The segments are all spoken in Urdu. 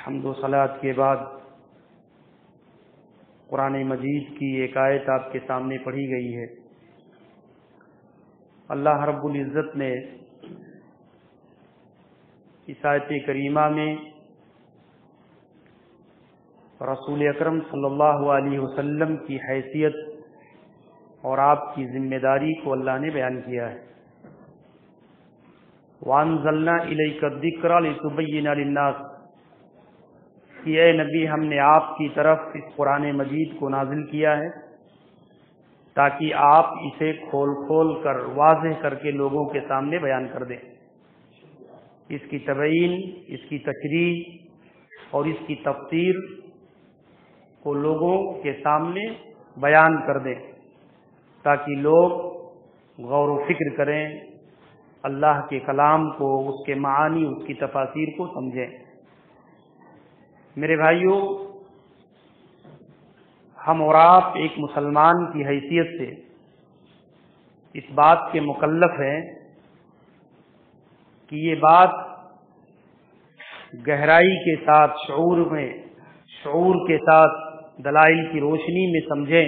حمد و صلات کے بعد قرآن مجید کی ایک آیت آپ کے سامنے پڑھی گئی ہے۔ اللہ رب العزت نے اس آیت کریمہ میں رسول اکرم صلی اللہ علیہ وسلم کی حیثیت اور آپ کی ذمہ داری کو اللہ نے بیان کیا ہے۔ وَأَنزَلْنَا إِلَيْكَ الذِّكْرَ لِتُبَيِّنَ لِلنَّاسِ، کہ اے نبی ہم نے آپ کی طرف اس قرآن مجید کو نازل کیا ہے تاکہ آپ اسے کھول کھول کر واضح کر کے لوگوں کے سامنے بیان کر دیں، اس کی تبیین، اس کی تشریح اور اس کی تفسیر کو لوگوں کے سامنے بیان کر دیں تاکہ لوگ غور و فکر کریں، اللہ کے کلام کو، اس کے معانی، اس کی تفاسیر کو سمجھیں۔ میرے بھائیوں، ہم اور آپ ایک مسلمان کی حیثیت سے اس بات کے مکلف ہیں کہ یہ بات گہرائی کے ساتھ شعور کے ساتھ دلائل کی روشنی میں سمجھیں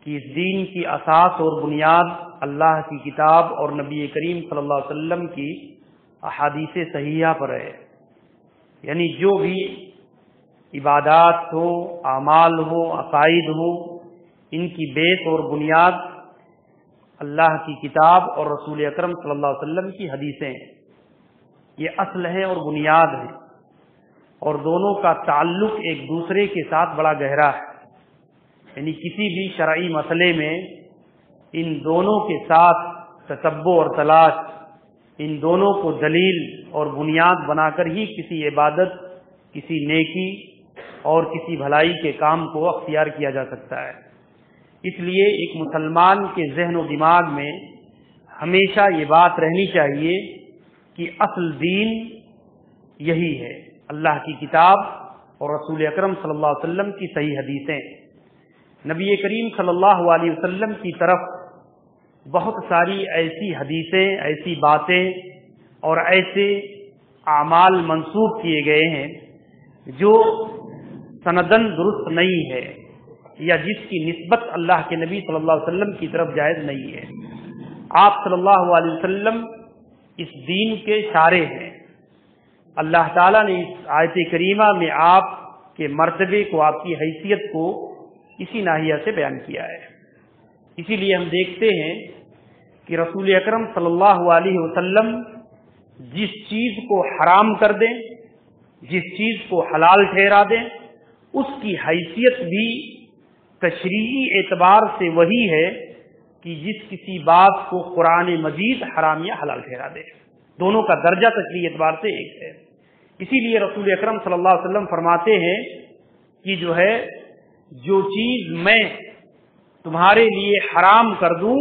کہ اس دین کی اساس اور بنیاد اللہ کی کتاب اور نبی کریم صلی اللہ علیہ وسلم کی احادیث صحیحہ پر ہے۔ یعنی جو بھی عبادات ہو، اعمال ہو، عقائد ہو، ان کی بیس اور بنیاد اللہ کی کتاب اور رسول اکرم صلی اللہ علیہ وسلم کی حدیثیں ہیں۔ یہ اصل ہے اور بنیاد ہے، اور دونوں کا تعلق ایک دوسرے کے ساتھ بڑا گہرا ہے۔ یعنی کسی بھی شرعی مسئلے میں ان دونوں کے ساتھ تتبع اور تلاش، ان دونوں کو دلیل اور بنیاد بنا کر ہی کسی عبادت، کسی نیکی اور کسی بھلائی کے کام کو اختیار کیا جا سکتا ہے۔ اس لیے ایک مسلمان کے ذہن و دماغ میں ہمیشہ یہ بات رہنی چاہیے کہ اصل دین یہی ہے، اللہ کی کتاب اور رسول اکرم صلی اللہ علیہ وسلم کی صحیح حدیثیں۔ نبی کریم صلی اللہ علیہ وسلم کی طرف بہت ساری ایسی حدیثیں، ایسی باتیں اور ایسے اعمال منسوب کیے گئے ہیں جو سندن درست نہیں ہے یا جس کی نسبت اللہ کے نبی صلی اللہ علیہ وسلم کی طرف جائز نہیں ہے۔ آپ صلی اللہ علیہ وسلم اس دین کے شارع ہیں۔ اللہ تعالیٰ نے اس آیت کریمہ میں آپ کے مرتبے کو، آپ کی حیثیت کو اسی ناحیہ سے بیان کیا ہے۔ اسی لیے ہم دیکھتے ہیں کہ رسول اکرم صلی اللہ علیہ وسلم جس چیز کو حرام کر دیں، جس چیز کو حلال ٹھہرا دیں، اس کی حیثیت بھی تشریعی اعتبار سے وہی ہے کہ جس کسی بات کو قرآن مجید حرام یا حلال ٹھہرا دے۔ دونوں کا درجہ تشریعی اعتبار سے ایک ہے۔ اسی لیے رسول اکرم صلی اللہ علیہ وسلم فرماتے ہیں کہ جو چیز میں تمہارے لیے حرام کر دوں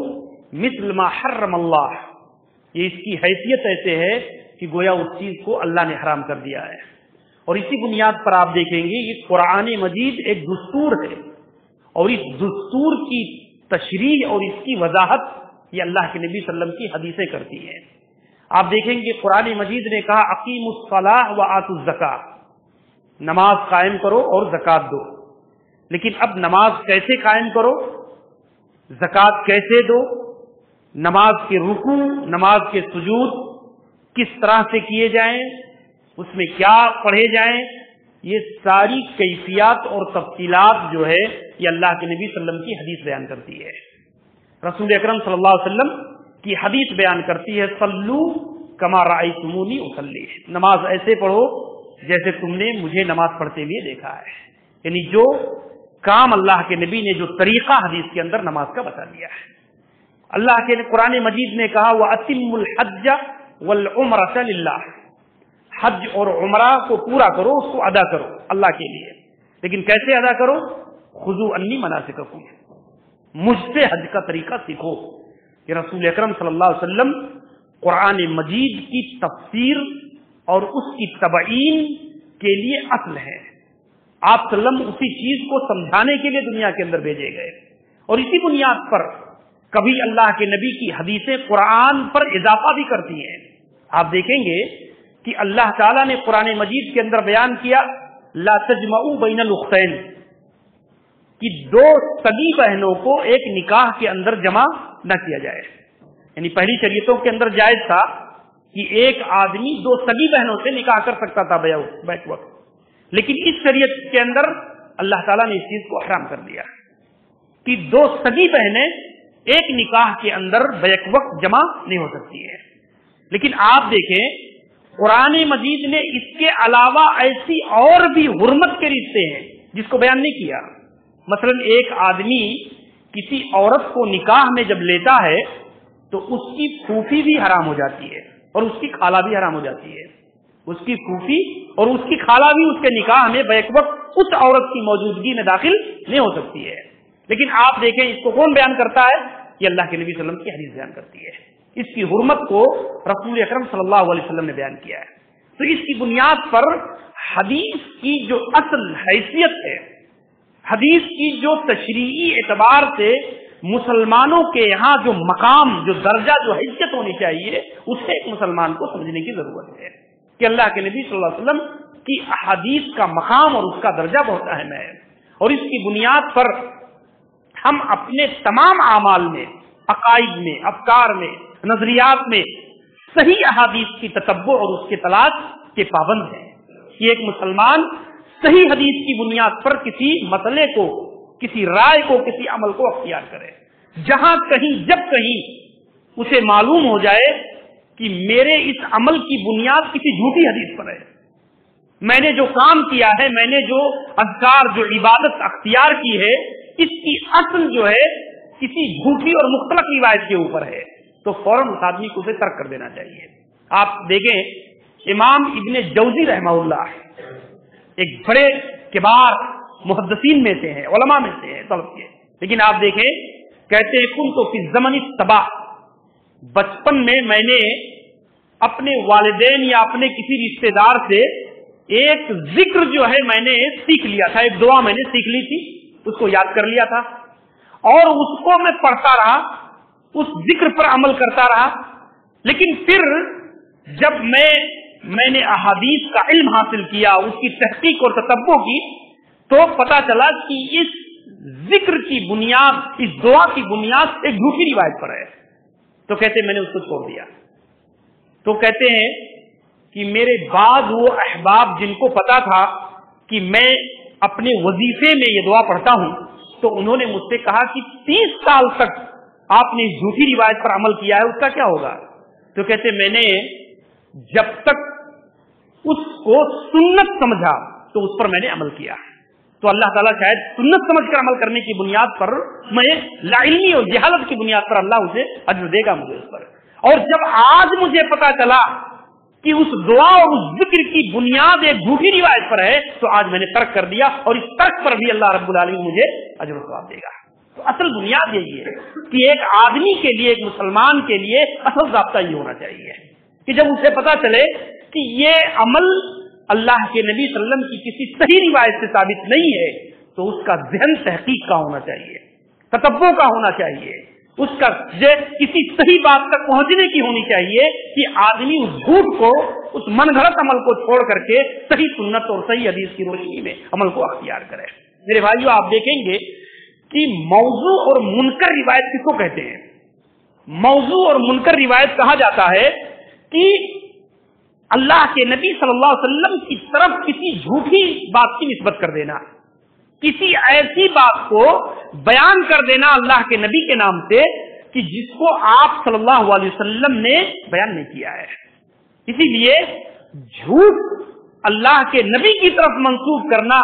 مثل ما حرم اللہ، یہ اس کی حیثیت ایسے ہے کہ گویا اس چیز کو اللہ نے حرام کر دیا ہے۔ اور اسی بنیاد پر آپ دیکھیں گے کہ قرآن مجید ایک دستور ہے، اور اس دستور کی تشریح اور اس کی وضاحت یہ اللہ کے نبی صلی اللہ علیہ وسلم کی حدیثیں کرتی ہیں۔ آپ دیکھیں گے قرآن مجید نے کہا اقیموا الصلاۃ وآتوا الزکاۃ، نماز قائم کرو اور زکوٰۃ دو۔ لیکن اب نماز کیسے قائم کرو، زکوٰۃ کیسے دو، نماز کے رکوع، نماز کے سجود کس طرح سے کیے جائیں، اس میں کیا پڑھے جائیں، یہ ساری کیفیات اور تفصیلات جو ہے یہ اللہ کے نبی صلی اللہ علیہ وسلم کی حدیث بیان کرتی ہے۔ رسول اکرم صلی اللہ علیہ وسلم کی حدیث بیان کرتی ہے صلو کما رأیتمونی اصلی، نماز ایسے پڑھو جیسے تم نے مجھے نماز پڑھتے ہوئے دیکھا ہے۔ یعنی جو کام اللہ کے نبی نے، جو طریقہ حدیث کے اندر نماز کا بتا دیا ہے۔ اللہ کے قرآن مجید نے کہا وَأَتِمُّ الْحَجَّ وَالْعُمْرَةَ لِلَّهِ، حج اور عمرہ کو پورا کرو، اس کو ادا کرو اللہ کے لیے۔ لیکن کیسے ادا کرو؟ خُذُوا عَنِّی مَنَاسِکَکُم، مجھ سے حج کا طریقہ سیکھو۔ یہ رسول اکرم صلی اللہ علیہ وسلم قرآن مجید کی تفسیر اور اس کی تبیین کے لیے اصل ہے۔ آپ صلی اللہ علیہ وسلم اسی چیز کو سمجھانے کے لیے دنیا کے اندر بھیجے گئے، اور اسی بنیاد پر کبھی اللہ کے نبی کی حدیثیں قرآن پر اضافہ بھی کرتی ہیں۔ آپ دیکھیں گے کہ اللہ تعالیٰ نے قرآن مجید کے اندر بیان کیا لا تجمعوا بین الاختین، کہ دو سگی بہنوں کو ایک نکاح کے اندر جمع نہ کیا جائے. یعنی پہلی شریعتوں کے اندر جائز تھا کہ ایک آدمی دو سگی بہنوں سے نکاح کر سکتا تھا بیک وقت، لیکن اس شریعت کے اندر اللہ تعالیٰ نے اس چیز کو حرام کر دیا کہ دو سگی بہنیں ایک نکاح کے اندر بیک وقت جمع نہیں ہو سکتی ہے. لیکن آپ دیکھیں قرآن مجید نے اس کے علاوہ ایسی اور بھی حرمت کے رشتے ہیں جس کو بیان نہیں کیا. مثلا ایک آدمی کسی عورت کو نکاح میں جب لیتا ہے تو اس کی پھوپھی بھی حرام ہو جاتی ہے اور اس کی خالہ بھی حرام ہو جاتی ہے. اس کی پھوپھی اور اس کی خالہ بھی اس کے نکاح میں بیک وقت اس عورت کی موجودگی میں داخل نہیں ہو سکتی ہے. لیکن آپ دیکھیں اس کو کون بیان کرتا ہے؟ یہ اللہ کے نبی صلی اللہ علیہ وسلم کی حدیث بیان کرتی ہے. اس کی حرمت کو رسول اکرم صلی اللہ علیہ وسلم نے بیان کیا ہے. تو اس کی بنیاد پر حدیث کی جو اصل حیثیت ہے، حدیث کی جو تشریعی اعتبار سے مسلمانوں کے یہاں جو مقام، جو درجہ، جو حیثیت ہونی چاہیے، اسے ایک مسلمان کو سمجھنے کی ضرورت ہے کہ اللہ کے نبی صلی اللہ علیہ وسلم کی احادیث کا مقام اور اس کا درجہ بہت اہم ہے. اور اس کی بنیاد پر ہم اپنے تمام اعمال میں، عقائد میں، افکار میں، نظریات میں صحیح احادیث کی تتبع اور اس کے تلاش کے پابند ہیں. یہ ایک مسلمان صحیح حدیث کی بنیاد پر کسی مسئلے کو، کسی رائے کو، کسی عمل کو اختیار کرے. جہاں کہیں جب کہیں اسے معلوم ہو جائے کہ میرے اس عمل کی بنیاد کسی جھوٹی حدیث پر ہے، میں نے جو کام کیا ہے، میں نے جو اذکار، جو عبادت اختیار کی ہے، اس کی اصل جو ہے کسی جھوٹی اور مختلف روایت کے اوپر ہے، تو فوراً اس آدمی کو اسے ترک کر دینا چاہیے. آپ دیکھیں امام ابن جوزی رحمہ اللہ ایک بڑے کبار محدثین میں سے ہیں، علماء میں سے ہیں سلف کے. لیکن آپ دیکھیں کہتے ہیں کن تو فی الزمن تباہ، بچپن میں نے اپنے والدین یا اپنے کسی رشتے دار سے ایک ذکر جو ہے میں نے سیکھ لیا تھا، ایک دعا میں نے سیکھ لی تھی، اس کو یاد کر لیا تھا اور اس کو میں پڑھتا رہا، اس ذکر پر عمل کرتا رہا. لیکن پھر جب میں نے احادیث کا علم حاصل کیا، اس کی تحقیق اور تتبع کی، تو پتا چلا کہ اس ذکر کی بنیاد، اس دعا کی بنیاد ایک جھوٹی روایت پر ہے. تو کہتے ہیں میں نے اس کو چھوڑ دیا. تو کہتے ہیں کہ میرے بعض وہ احباب جن کو پتا تھا کہ میں اپنے وظیفے میں یہ دعا پڑھتا ہوں، تو انہوں نے مجھ سے کہا کہ 30 سال تک آپ نے اس جھوٹی روایت پر عمل کیا ہے، اس کا کیا ہوگا؟ تو کہتے میں نے جب تک اس کو سنت سمجھا تو اس پر میں نے عمل کیا. تو اللہ تعالیٰ شاید سنت سمجھ کر عمل کرنے کی بنیاد پر، میں لا علمی اور جہالت کی بنیاد پر اللہ اسے اجر دے گا مجھے اس پر. اور جب آج مجھے پتا چلا کہ اس دعا اور اس ذکر کی بنیاد ایک جھوٹی روایت پر ہے، تو آج میں نے ترک کر دیا، اور اس ترک پر بھی اللہ رب العالمین مجھے اجر و ثواب دے گا. تو اصل بنیاد یہی ہے کہ ایک آدمی کے لیے، ایک مسلمان کے لیے اصل ضابطہ یہ ہونا چاہیے کہ جب اسے پتا چلے کہ یہ عمل اللہ کے نبی صلی اللہ علیہ وسلم کی کسی صحیح روایت سے ثابت نہیں ہے، تو اس کا ذہن تحقیق کا ہونا چاہیے، تتبع کا ہونا چاہیے، اس کا کسی صحیح بات تک پہنچنے کی ہونی چاہیے کہ آدمی اس جھوٹ کو، اس من گھڑت عمل کو چھوڑ کر کے صحیح سنت اور صحیح حدیث کی روشنی میں عمل کو اختیار کرے. میرے بھائیو، آپ دیکھیں گے کہ موضوع اور منکر روایت کس کو کہتے ہیں؟ موضوع اور منکر روایت کہا جاتا ہے کہ اللہ کے نبی صلی اللہ علیہ وسلم کی طرف کسی جھوٹی بات کی نسبت کر دینا، کسی ایسی بات کو بیان کر دینا اللہ کے نبی کے نام سے کہ جس کو آپ صلی اللہ علیہ وسلم نے بیان نہیں کیا ہے. اسی لیے جھوٹ اللہ کے نبی کی طرف منسوب کرنا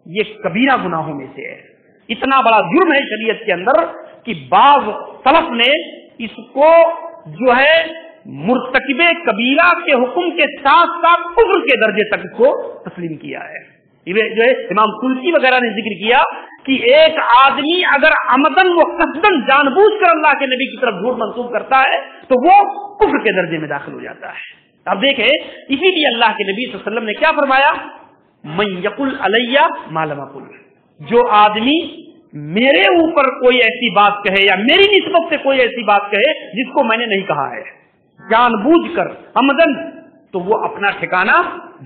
یہ کبیرہ گناہوں میں سے ہے. اتنا بڑا جرم ہے شریعت کے اندر کہ بعض سلف نے اس کو جو ہے مرتکب کبیرہ کے حکم کے ساتھ ساتھ کفر کے درجے تک کو تسلیم کیا ہے. جو ہے امام سلطی وغیرہ نے ذکر کیا کہ ایک آدمی اگر عمدن و قصدن جان بوجھ کر اللہ کے نبی کی طرف جھوٹ منسوب کرتا ہے تو وہ کفر کے درجے میں داخل ہو جاتا ہے. اب دیکھیں اسی لیے اللہ کے نبی صلی اللہ علیہ وسلم نے کیا فرمایا؟ من یقل علیہ ما لم اقل، جو آدمی میرے اوپر کوئی ایسی بات کہے یا میری نسبت سے کوئی ایسی بات کہے جس کو میں نے نہیں کہا ہے، جان بوجھ کر عمدن تو وہ اپنا ٹھکانہ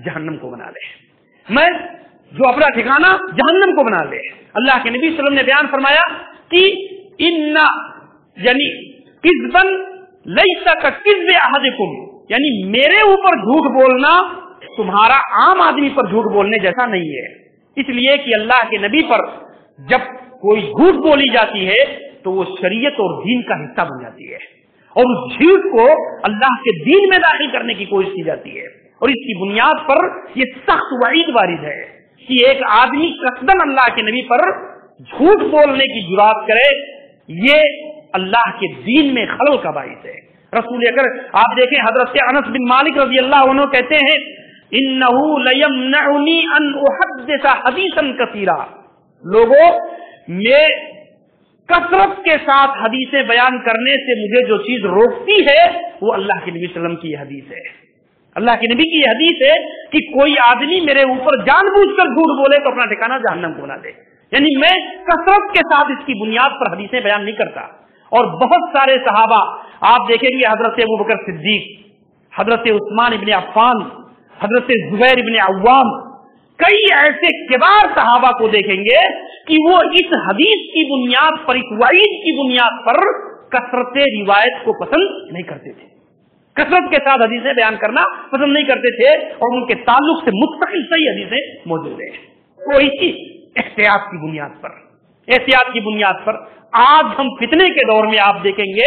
جہنم کو بنا لے، میں جو اپنا ٹھکانہ جہنم کو بنا لے۔ اللہ کے نبی صلی اللہ علیہ وسلم نے بیان فرمایا کہ یعنی کذبن لیس کذب احدکم، یعنی میرے اوپر جھوٹ بولنا تمہارا عام آدمی پر جھوٹ بولنے جیسا نہیں ہے، اس لیے کہ اللہ کے نبی پر جب کوئی جھوٹ بولی جاتی ہے تو وہ شریعت اور دین کا حصہ بن جاتی ہے، اور اس جھوٹ کو اللہ کے دین میں داخل کرنے کی کوشش کی جاتی ہے، اور اس کی بنیاد پر یہ سخت وعید وارد ہے کہ ایک آدمی قصدن اللہ کے نبی پر جھوٹ بولنے کی جرات کرے، یہ اللہ کے دین میں خلل کا باعث ہے۔ رسول اگر آپ دیکھیں حضرت انس بن مالک رضی اللہ عنہ کہتے ہیں انہو لیمنعنی ان احدث حدیثا کثیرا، لوگوں میں کثرت کے ساتھ حدیثیں بیان کرنے سے مجھے جو چیز روکتی ہے وہ اللہ کے نبی صلی اللہ علیہ وسلم کی حدیث ہے، اللہ کے نبی کی یہ حدیث ہے کہ کوئی آدمی میرے اوپر جان بوجھ کر جھوٹ بولے تو اپنا ٹھکانہ جہنم کو نہ دے، یعنی میں کثرت کے ساتھ اس کی بنیاد پر حدیثیں بیان نہیں کرتا۔ اور بہت سارے صحابہ آپ دیکھیں گے، حضرت ابوبکر صدیق، حضرت عثمان ابن عفان، حضرت زبیر ابن عوام، کئی ایسے کبار صحابہ کو دیکھیں گے کہ وہ اس حدیث کی بنیاد پر، اس وعید کی بنیاد پر کثرت روایت کو پسند نہیں کرتے تھے، کثرت کے ساتھ حدیثیں بیان کرنا پسند نہیں کرتے تھے، اور ان کے تعلق سے مستقل صحیح حدیثیں موجود ہیں۔ وہ اسی احتیاط کی بنیاد پر، احتیاط کی بنیاد پر آج ہم فتنے کے دور میں آپ دیکھیں گے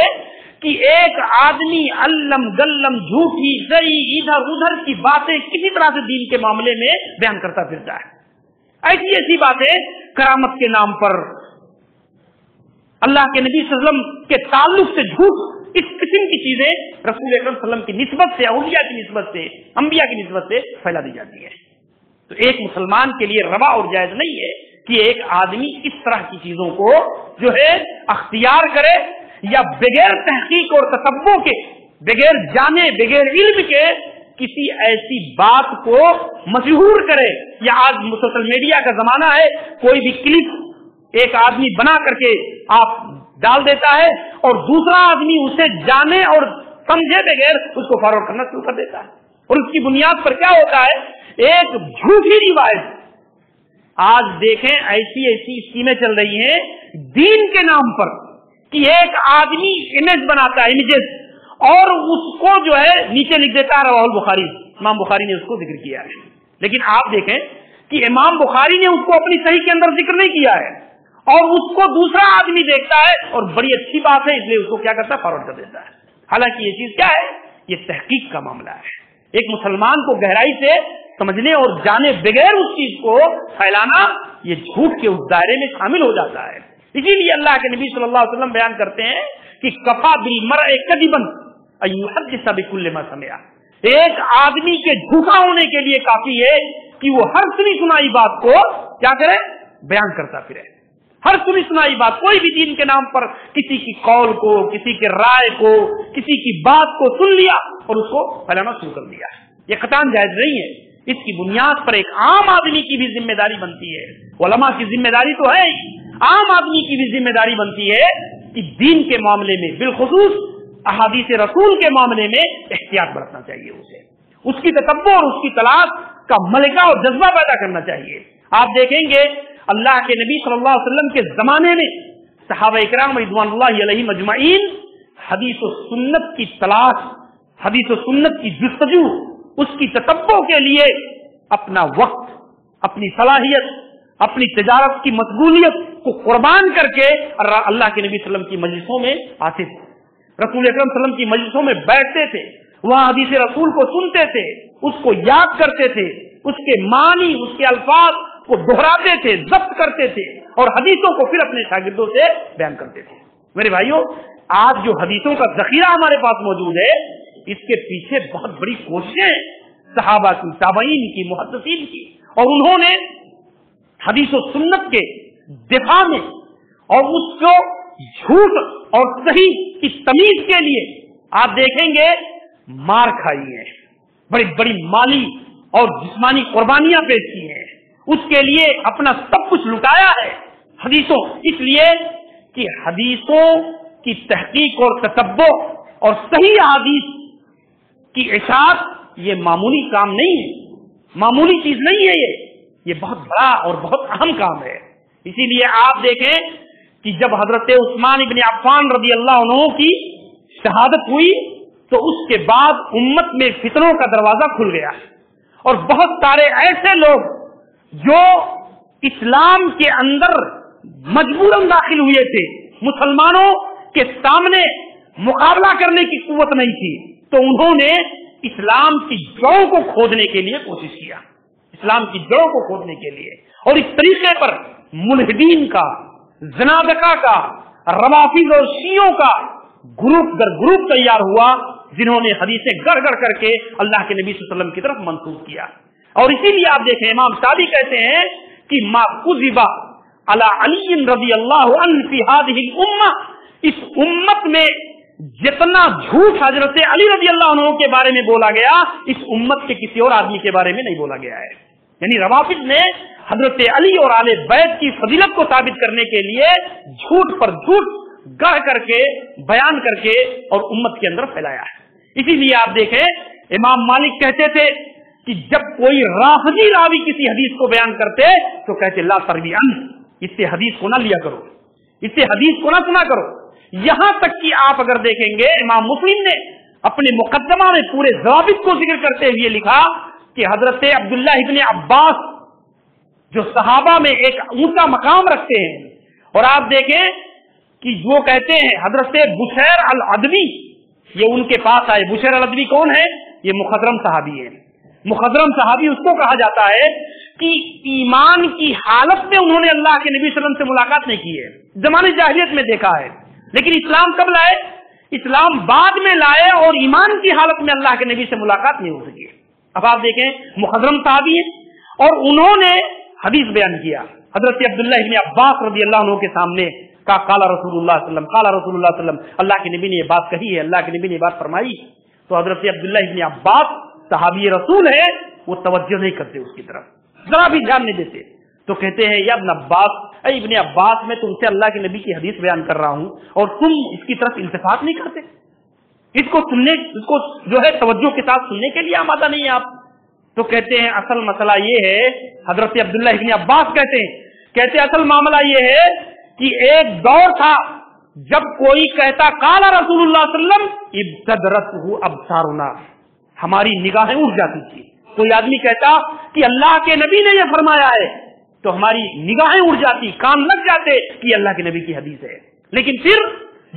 کہ ایک آدمی علم گلم جھوٹی صحیح ادھر ادھر کی باتیں کسی طرح سے دین کے معاملے میں بیان کرتا پھرتا ہے، ایسی ایسی باتیں کرامت کے نام پر، اللہ کے نبی صلی اللہ علیہ وسلم کے تعلق سے جھوٹ، اس قسم کی چیزیں رسول اکرم صلی اللہ علیہ وسلم کی نسبت سے، اولیاء کی نسبت سے، انبیاء کی نسبت سے پھیلا دی جاتی ہے۔ تو ایک مسلمان کے لیے روا اور جائز نہیں ہے کہ ایک آدمی اس طرح کی چیزوں کو جو ہے اختیار کرے، یا بغیر تحقیق اور تتبع کے، بغیر جانے بغیر علم کے کسی ایسی بات کو مشہور کرے۔ یا آج سوشل میڈیا کا زمانہ ہے، کوئی بھی کلپ ایک آدمی بنا کر کے آپ ڈال دیتا ہے اور دوسرا آدمی اسے جانے اور سمجھے بغیر اس کو فارورڈ کرنا شروع کر دیتا ہے، اور اس کی بنیاد پر کیا ہوتا ہے، ایک جھوٹی روایت۔ آج دیکھیں ایسی ایسی اسکیمیں چل رہی ہیں دین کے نام پر کہ ایک آدمی امیج بناتا ہے، امیجز، اور اس کو جو ہے نیچے لکھ دیتا ہے رواه البخاری، امام بخاری نے اس کو ذکر کیا ہے، لیکن آپ دیکھیں کہ امام بخاری نے اس کو اپنی صحیح کے اندر ذکر نہیں کیا ہے، اور اس کو دوسرا آدمی دیکھتا ہے اور بڑی اچھی بات ہے اس لیے اس کو کیا کرتا ہے، فارورڈ کر دیتا ہے۔ حالانکہ یہ چیز کیا ہے، یہ تحقیق کا معاملہ ہے۔ ایک مسلمان کو گہرائی سے سمجھنے اور جانے بغیر اس چیز کو پھیلانا، یہ جھوٹ کے اس دائرے میں شامل ہو جاتا ہے۔ اسی لیے اللہ کے نبی صلی اللہ علیہ وسلم بیان کرتے ہیں کہ کفا بالمرء کذبا ان یحدث بکل ما سمع، ایک آدمی کے جھوٹا ہونے کے لیے کافی ہے کہ وہ ہر سنی سنائی بات کو کیا کرے، بیان کرتا پھرے، ہر سنی سنائی بات، کوئی بھی دین کے نام پر کسی کی قول کو، کسی کے رائے کو، کسی کی بات کو سن لیا اور اس کو پھیلانا شروع کر دیا، یہ قطعاً جائز نہیں ہے۔ اس کی بنیاد پر ایک عام آدمی کی بھی ذمہ داری بنتی ہے، علماء کی ذمہ داری تو ہے ہی، عام آدمی کی بھی ذمہ داری بنتی ہے کہ دین کے معاملے میں، بالخصوص احادیث رسول کے معاملے میں احتیاط برتنا چاہیے، اسے اس کی تتبع اور اس کی تلاش کا ملکہ اور جذبہ پیدا کرنا چاہیے۔ آپ دیکھیں گے اللہ کے نبی صلی اللہ علیہ وسلم کے زمانے میں صحابہ اکرام رضوان اللہ علیہم اجمعین حدیث و سنت کی تلاش، حدیث و سنت کی جستجو، اس کی تتبع کے لیے اپنا وقت، اپنی صلاحیت، اپنی تجارت کی مشغولیت کو قربان کر کے اللہ کے نبی صلی اللہ علیہ وسلم کی مجلسوں میں آتے تھے، رسول اکرم صلی اللہ علیہ وسلم کی مجلسوں میں بیٹھتے تھے، وہاں حدیث رسول کو سنتے تھے، اس کو یاد کرتے تھے، اس کے معنی، اس کے الفاظ کو دہراتے تھے، ضبط کرتے تھے، اور حدیثوں کو پھر اپنے شاگردوں سے بیان کرتے تھے۔ میرے بھائیوں، آج جو حدیثوں کا ذخیرہ ہمارے پاس موجود ہے، اس کے پیچھے بہت بڑی کوششیں صحابہ کی، تابعین کی، محدثین کی، اور انہوں نے حدیث و سنت کے دفاع میں اور اس کو جھوٹ اور صحیح کی تمیز کے لیے آپ دیکھیں گے مار کھائی ہے، بڑی بڑی مالی اور جسمانی قربانیاں پیش کی ہیں، اس کے لیے اپنا سب کچھ لٹایا ہے حدیثوں، اس لیے کہ حدیثوں کی تحقیق اور تتبع اور صحیح حدیث کی اشاعت یہ معمولی کام نہیں ہے، معمولی چیز نہیں ہے، یہ بہت بڑا اور بہت اہم کام ہے۔ اسی لیے آپ دیکھیں کہ جب حضرت عثمان ابن عفان رضی اللہ عنہ کی شہادت ہوئی تو اس کے بعد امت میں فتنوں کا دروازہ کھل گیا، اور بہت سارے ایسے لوگ جو اسلام کے اندر مجبوراً داخل ہوئے تھے، مسلمانوں کے سامنے مقابلہ کرنے کی قوت نہیں تھی، تو انہوں نے اسلام کی جڑوں کو کھودنے کے لیے کوشش کیا، اسلام کی جڑوں کو کھودنے کے لیے، اور اس طریقے پر ملحدین کا، زنادقہ کا، روافض اور شیعوں کا گروپ در گروپ تیار ہوا، جنہوں نے حدیثیں گڑ گڑ کر کے اللہ کے نبی صلی اللہ علیہ وسلم کی طرف منسوب کیا۔ اور اسی لیے آپ دیکھیں امام شادی کہتے ہیں کہ ما کذب علی علی رضی اللہ عنہ فی ہذہ الامہ، اس امت میں جتنا جھوٹ حضرت علی رضی اللہ عنہ کے بارے میں بولا گیا، اس امت کے کسی اور آدمی کے بارے میں نہیں بولا گیا ہے۔ یعنی روافض نے حضرت علی اور آل بیت کی فضیلت کو ثابت کرنے کے لیے جھوٹ پر جھوٹ گڑھ کر کے، بیان کر کے اور امت کے اندر پھیلایا ہے۔ اسی لیے آپ دیکھیں امام مالک کہتے تھے کہ جب کوئی رافضی راوی کسی حدیث کو بیان کرتے تو کہتے لا تروی عنہ، اس سے حدیث کو نہ لیا کرو، اس سے حدیث کو نہ سنا کرو۔ یہاں تک کہ آپ اگر دیکھیں گے امام مسلم نے اپنے مقدمہ میں پورے ضوابط کو ذکر کرتے ہوئے لکھا کہ حضرت عبداللہ ابن عباس جو صحابہ میں ایک اونچا مقام رکھتے ہیں، اور آپ دیکھیں کہ وہ کہتے ہیں حضرت بشیر العدوی، یہ ان کے پاس آئے۔ بشیر العدوی کون ہے؟ یہ مخضرم صحابی ہے۔ مخضرم صحابی اس کو کہا جاتا ہے کہ ایمان کی حالت میں انہوں نے اللہ کے نبی صلی اللہ علیہ وسلم سے ملاقات نہیں کی ہے، زمانے جاہلیت میں دیکھا ہے، لیکن اسلام کب لائے؟ اسلام بعد میں لائے، اور ایمان کی حالت میں اللہ کے نبی سے ملاقات نہیں ہو سکی۔ اب آپ دیکھیں مخضرم صحابی ہیں، اور انہوں نے حدیث بیان کیا حضرت عبداللہ ابن عباس رضی اللہ عنہ کے سامنے، کہا قال رسول اللہ صلی اللہ علیہ وسلم، قال رسول اللہ صلی اللہ علیہ وسلم، اللہ کے نبی نے یہ بات کہی ہے، اللہ کے نبی نے یہ بات فرمائی۔ تو حضرت عبداللہ ابن عباس صحابی رسول ہے، وہ توجہ نہیں کرتے اس کی طرف، ذرا بھی دھیان نہیں دیتے، تو کہتے ہیں یا ابن عباس، اے ابن عباس، میں تم سے اللہ کے نبی کی حدیث بیان کر رہا ہوں اور تم اس کی طرف التفات نہیں کرتے، اس کو سننے، اس کو جو ہے توجہ کے ساتھ سننے کے لیے آمادہ نہیں ہے آپ۔ تو کہتے ہیں اصل مسئلہ یہ ہے، حضرت عبداللہ ابن عباس کہتے اصل معاملہ یہ ہے کہ ایک دور تھا جب کوئی کہتا قال رسول اللہ صلی اللہ علیہ وسلم ابتدرته ابصارنا، ہماری نگاہیں اٹھ جاتی تھی۔ کوئی آدمی کہتا کہ اللہ کے نبی نے یہ فرمایا ہے تو ہماری نگاہیں اٹھ جاتی، کان لگ جاتے کہ اللہ کے نبی کی حدیث ہے۔ لیکن پھر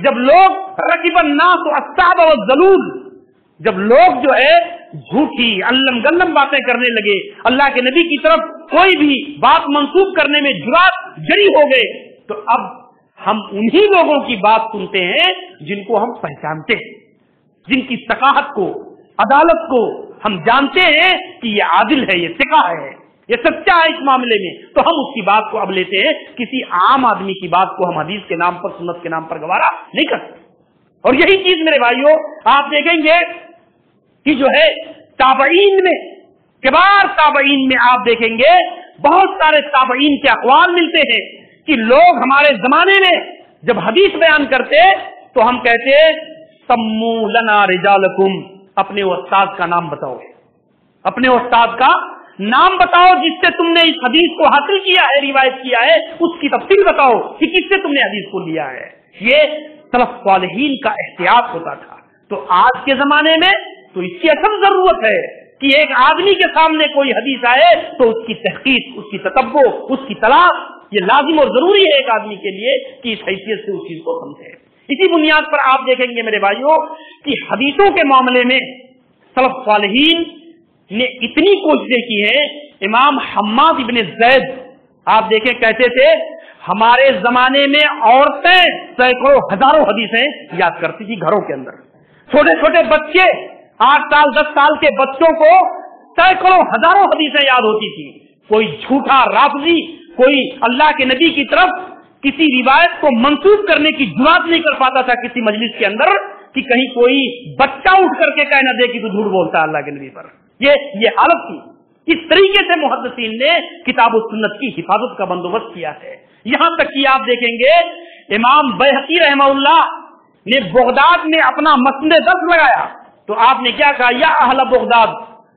جب لوگ رکب الناس الصعب والذلول، جب لوگ جو ہے جھوٹی علم گلم باتیں کرنے لگے، اللہ کے نبی کی طرف کوئی بھی بات منسوب کرنے میں جرات جری ہو گئے، تو اب ہم انہی لوگوں کی بات سنتے ہیں جن کو ہم پہچانتے ہیں، جن کی ثقافت کو، عدالت کو ہم جانتے ہیں کہ یہ عادل ہے، یہ ثقہ ہے، یہ سچا ہے اس معاملے میں، تو ہم اس کی بات کو اب لیتے ہیں۔ کسی عام آدمی کی بات کو ہم حدیث کے نام پر، سنت کے نام پر گوارا نہیں کرتے۔ اور یہی چیز میرے بھائیوں آپ دیکھیں گے کہ جو ہے تابعین میں، کبار تابعین میں آپ دیکھیں گے بہت سارے تابعین کے اقوال ملتے ہیں کہ لوگ ہمارے زمانے میں جب حدیث بیان کرتے تو ہم کہتے سمو لنا رجالکم، اپنے استاد کا نام بتاؤ، اپنے استاد کا نام بتاؤ جس سے تم نے اس حدیث کو حاصل کیا ہے، روایت کیا ہے، اس کی تفصیل بتاؤ کہ کس سے تم نے حدیث کو لیا ہے۔ یہ سلف صالحین کا احتیاط ہوتا تھا۔ تو آج کے زمانے میں تو اس کی اصل ضرورت ہے کہ ایک آدمی کے سامنے کوئی حدیث آئے تو اس کی تحقیق، اس کی تتبع، اس کی تلاش، یہ لازم اور ضروری ہے ایک آدمی کے لیے کہ اس حیثیت سے اس چیز کو سمجھے۔ اسی بنیاد پر آپ دیکھیں گے میرے بھائیوں کہ حدیثوں کے معاملے میں سلف صالحین نے اتنی کوششیں کی ہیں۔ امام حماد ابن زید آپ دیکھیں کہتے تھے ہمارے زمانے میں عورتیں سینکڑوں ہزاروں حدیثیں یاد کرتی تھی گھروں کے اندر، چھوٹے چھوٹے بچے 8 سال 10 سال کے بچوں کو سینکڑوں ہزاروں حدیثیں یاد ہوتی تھی۔ کوئی جھوٹا رافضی، کوئی اللہ کے نبی کی طرف کسی روایت کو منسوخ کرنے کی جرات نہیں کر پاتا تھا کسی مجلس کے اندر کہ کہیں کوئی بچہ اٹھ کر کے کہہ نہ دے کہ تو جھوٹ بولتا ہے اللہ کے نبی پر۔ یہ حالت تھی۔ اس طریقے سے محدثین نے کتاب و سنت کی حفاظت کا بندوبست کیا ہے، یہاں تک کہ آپ دیکھیں گے امام بیہقی رحمہ اللہ نے بغداد میں اپنا مسند درس لگایا تو آپ نے کیا کہا، یا اہل بغداد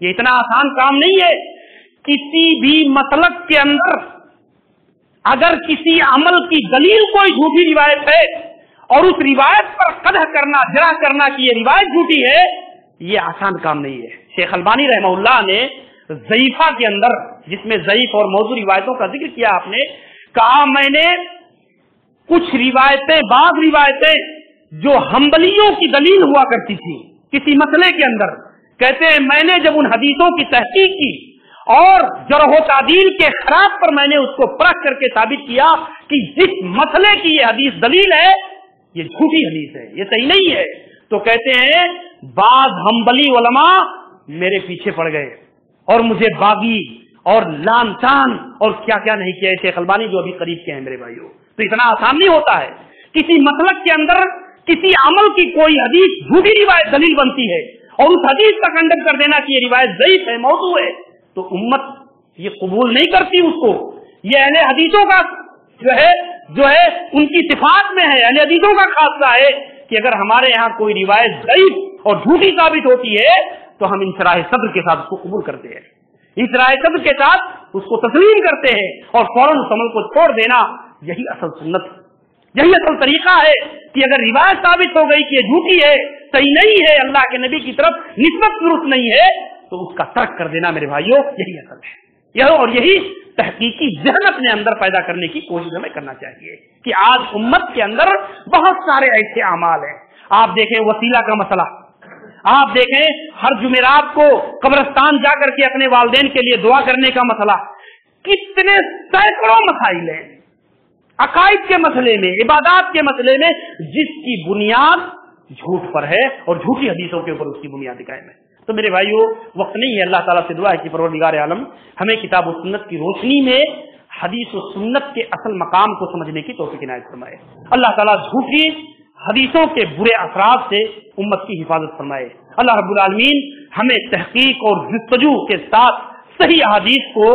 یہ اتنا آسان کام نہیں ہے. کسی بھی مسلک کے اندر اگر کسی عمل کی دلیل کوئی جھوٹی روایت ہے اور اس روایت پر قدح کرنا، جرح کرنا کہ یہ روایت جھوٹی ہے، یہ آسان کام نہیں ہے. شیخ البانی رحمہ اللہ نے ضعیفہ کے اندر، جس میں ضعیف اور موضوع روایتوں کا ذکر کیا، آپ نے کہا میں نے کچھ روایتیں، بعض روایتیں جو حنبلیوں کی دلیل ہوا کرتی تھی کسی مسئلے کے اندر، کہتے ہیں میں نے جب ان حدیثوں کی تحقیق کی اور جرح و تعدیل کے خلاف پر میں نے اس کو پرکھ کر کے ثابت کیا کہ جس مسئلے کی یہ حدیث دلیل ہے یہ جھوٹی حدیث ہے، یہ صحیح نہیں ہے، تو کہتے ہیں بعض حنبلی علماء میرے پیچھے پڑ گئے اور مجھے باغی اور لان تان اور کیا کیا نہیں کیا. شیخ البانی جو ابھی قریب کے ہیں میرے بھائیوں. تو اتنا آسان نہیں ہوتا ہے. کسی مسلک کے اندر کسی عمل کی کوئی حدیث جھوٹی روایت دلیل بنتی ہے اور اس حدیث کا کنڈم کر دینا کہ یہ روایت ضعیف ہے، موضوع ہے، تو امت یہ قبول نہیں کرتی اس کو. یہ اہل حدیثوں کا جو ہے ان کی صفات میں ہے، اہل حدیثوں کا خاصہ ہے کہ اگر ہمارے یہاں کوئی روایت ضعیف اور جھوٹی ثابت ہوتی ہے تو ہم انشراح صدر کے ساتھ اس کو قبول کرتے ہیں، انشراح صدر کے ساتھ اس کو تسلیم کرتے ہیں اور فوراً اس عمل کو چھوڑ دینا. یہی اصل سنت ہے، یہی اصل طریقہ ہے کہ اگر روایت ثابت ہو گئی کہ یہ جھوٹی ہے، صحیح نہیں ہے، اللہ کے نبی کی طرف نسبت درست نہیں ہے، تو اس کا ترک کر دینا میرے بھائیوں یہی اصل ہے. اور یہی تحقیقی ذہن اپنے اندر پیدا کرنے کی کوشش ہمیں کرنا چاہیے کہ آج امت کے اندر بہت سارے ایسے اعمال ہیں. آپ دیکھیں وسیلہ کا مسئلہ، آپ دیکھیں ہر جمعرات کو قبرستان جا کر کے اپنے والدین کے لیے دعا کرنے کا مسئلہ، کتنے سینکڑوں مسائل ہیں عقائد کے مسئلے میں، عبادات کے مسئلے میں، جس کی بنیاد جھوٹ پر ہے اور جھوٹی حدیثوں کے اوپر اس کی بنیاد قائم ہے. تو میرے بھائیوں وقت نہیں ہے، اللہ تعالیٰ سے دعا ہے کہ پروردگار عالم ہمیں کتاب و سنت کی روشنی میں حدیث و سنت کے اصل مقام کو سمجھنے کی توفیق عنایت فرمائے. اللہ تعالیٰ جھوٹی حدیثوں کے برے اثرات سے امت کی حفاظت فرمائے. اللہ رب العالمین ہمیں تحقیق اور جستجو کے ساتھ صحیح احادیث کو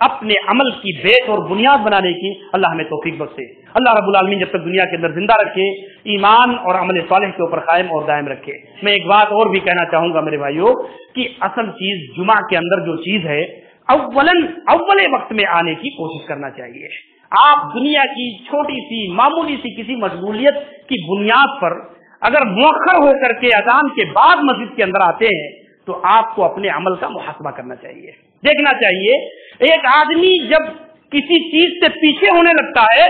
اپنے عمل کی بیس اور بنیاد بنانے کی اللہ ہمیں توفیق بخشے. اللہ رب العالمین جب تک دنیا کے اندر زندہ رکھے ایمان اور عمل صالح کے اوپر قائم اور دائم رکھے. میں ایک بات اور بھی کہنا چاہوں گا میرے بھائیوں کہ اصل چیز جمعہ کے اندر جو چیز ہے اول وقت میں آنے کی کوشش کرنا چاہیے. آپ دنیا کی چھوٹی سی معمولی سی کسی مشغولیت کی بنیاد پر اگر مؤخر ہو کر کے اذان کے بعد مسجد کے اندر آتے ہیں تو آپ کو اپنے عمل کا محاسبہ کرنا چاہیے، دیکھنا چاہیے. ایک آدمی جب کسی چیز سے پیچھے ہونے لگتا ہے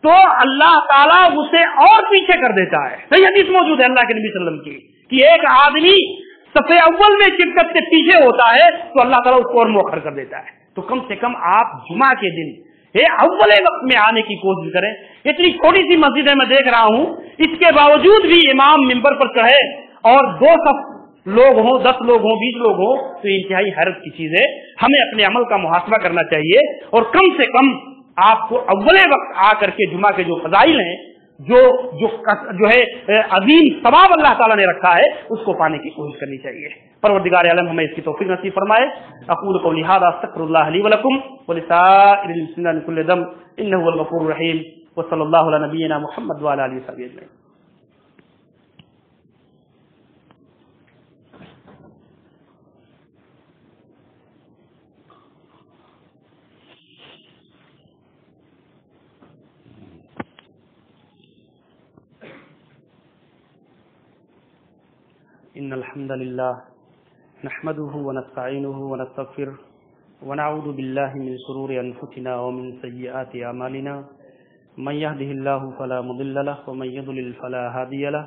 تو اللہ تعالیٰ اسے اور پیچھے کر دیتا ہے. صحیح حدیث موجود ہے اللہ کے نبی صلی اللہ علیہ وسلم کی کہ ایک آدمی صف اول میں شرکت سے پیچھے ہوتا ہے تو اللہ تعالیٰ اس کو اور مؤخر کر دیتا ہے. تو کم سے کم آپ جمعہ کے دن اول وقت میں آنے کی کوشش کریں. اتنی چھوٹی سی مسجد ہے، میں دیکھ رہا ہوں، اس کے باوجود بھی امام ممبر پر چڑھے اور 2 صف لوگ ہوں، 10 لوگ ہوں، 20 لوگ ہوں، تو انتہائی حیرت کی چیز ہے. ہمیں اپنے عمل کا محاسبہ کرنا چاہیے اور کم سے کم آپ کو اول وقت آ کر کے جمعہ کے جو فضائل ہیں، جو ہے عظیم ثواب اللہ تعالیٰ نے رکھا ہے، اس کو پانے کی کوشش کرنی چاہیے. پروردگار عالم ہمیں اس کی توفیق نصیب فرمائے. اقول قولی ھذا استغفر اللہ لی ولکم ولسائر المسلمین من کل ذنب انہ هو الغفور الرحیم وصلی اللہ علی نبینا محمد وعلی آلہ وصحبہ اجمعین. ان الحمد للہ نحمده ونستعینه ونستغفره ونعوذ باللہ من شرور انفسنا ومن سیئات اعمالنا من يهده الله فلا مضل له ومن يضلل فلا هادي له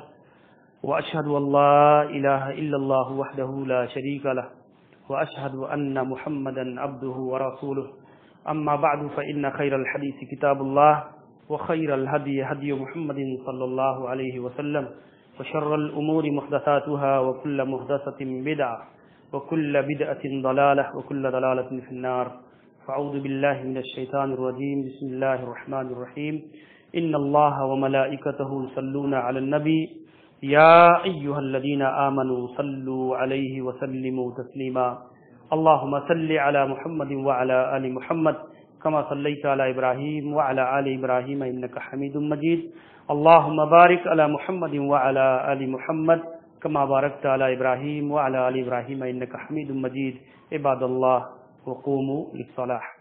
واشهد ان لا اله الا الله وحده لا شريك له واشهد ان محمدا عبده ورسوله. اما بعد فان خير الحديث كتاب الله وخير الهدي هدي محمد صلى الله عليه وسلم وشر الأمور محدثاتها وكل محدثة بدعة وكل بدعة ضلالة وكل ضلالة في النار. فأعوذ بالله من الشيطان الرجيم. بسم الله الرحمن الرحيم. إن الله وملائكته يصلون على النبي يا أيها الذين آمنوا صلوا عليه وسلموا تسليما. اللهم صل على محمد وعلى آل محمد كما صليت على إبراهيم وعلى آل إبراهيم إنك حميد مجيد. اللهم بارك على محمد وعلى آل محمد كما باركت على إبراهيم وعلى آل إبراهيم إنك حميد مجيد. عباد الله وقوموا للصلاة.